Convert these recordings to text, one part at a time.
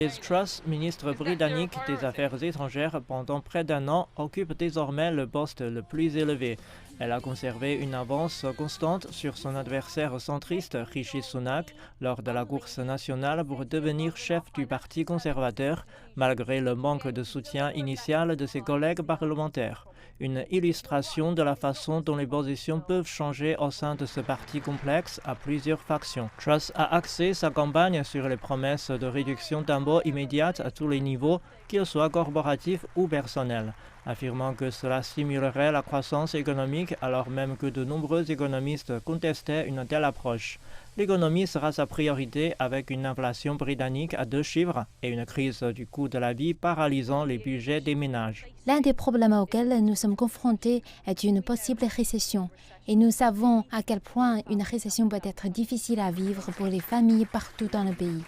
Liz Truss, ministre britannique des Affaires étrangères pendant près d'un an, occupe désormais le poste le plus élevé. Elle a conservé une avance constante sur son adversaire centriste Rishi Sunak lors de la course nationale pour devenir chef du Parti conservateur, malgré le manque de soutien initial de ses collègues parlementaires. Une illustration de la façon dont les positions peuvent changer au sein de ce parti complexe à plusieurs factions. Truss a axé sa campagne sur les promesses de réduction d'impôts immédiates à tous les niveaux, qu'ils soient corporatifs ou personnels, affirmant que cela stimulerait la croissance économique alors même que de nombreux économistes contestaient une telle approche. L'économie sera sa priorité avec une inflation britannique à 2 chiffres et une crise du coût de la vie paralysant les budgets des ménages. L'un des problèmes auxquels nous sommes confrontés est une possible récession. Et nous savons à quel point une récession peut être difficile à vivre pour les familles partout dans le pays.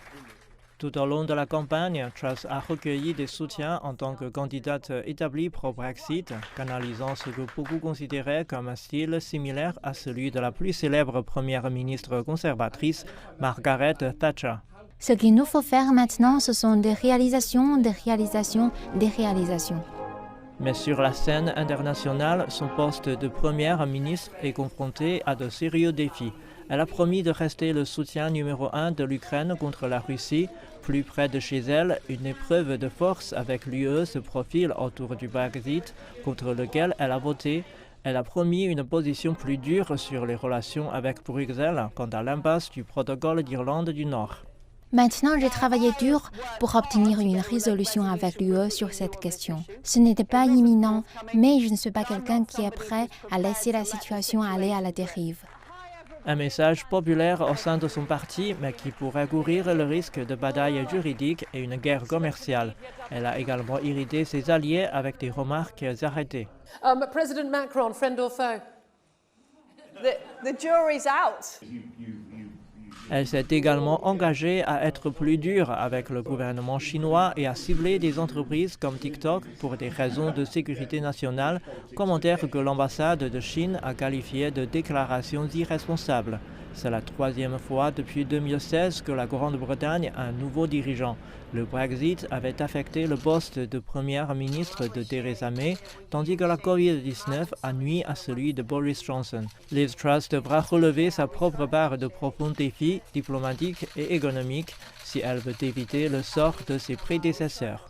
Tout au long de la campagne, Truss a recueilli des soutiens en tant que candidate établie pro-Brexit, canalisant ce que beaucoup considéraient comme un style similaire à celui de la plus célèbre première ministre conservatrice, Margaret Thatcher. Ce qu'il nous faut faire maintenant, ce sont des réalisations, des réalisations, des réalisations. Mais sur la scène internationale, son poste de première ministre est confronté à de sérieux défis. Elle a promis de rester le soutien numéro 1 de l'Ukraine contre la Russie. Plus près de chez elle, une épreuve de force avec l'UE se profile autour du Brexit, contre lequel elle a voté. Elle a promis une position plus dure sur les relations avec Bruxelles quant à l'impasse du protocole d'Irlande du Nord. Maintenant, j'ai travaillé dur pour obtenir une résolution avec l'UE sur cette question. Ce n'était pas imminent, mais je ne suis pas quelqu'un qui est prêt à laisser la situation aller à la dérive. Un message populaire au sein de son parti, mais qui pourrait courir le risque de batailles juridiques et une guerre commerciale. Elle a également irrité ses alliés avec des remarques arrêtées. President Macron, friend or foe? The jury's out. Elle s'est également engagée à être plus dure avec le gouvernement chinois et à cibler des entreprises comme TikTok pour des raisons de sécurité nationale, commentaire que l'ambassade de Chine a qualifié de déclarations irresponsables. C'est la 3e fois depuis 2016 que la Grande-Bretagne a un nouveau dirigeant. Le Brexit avait affecté le poste de première ministre de Theresa May, tandis que la Covid-19 a nui à celui de Boris Johnson. Liz Truss devra relever sa propre part de profonds défis diplomatiques et économiques si elle veut éviter le sort de ses prédécesseurs.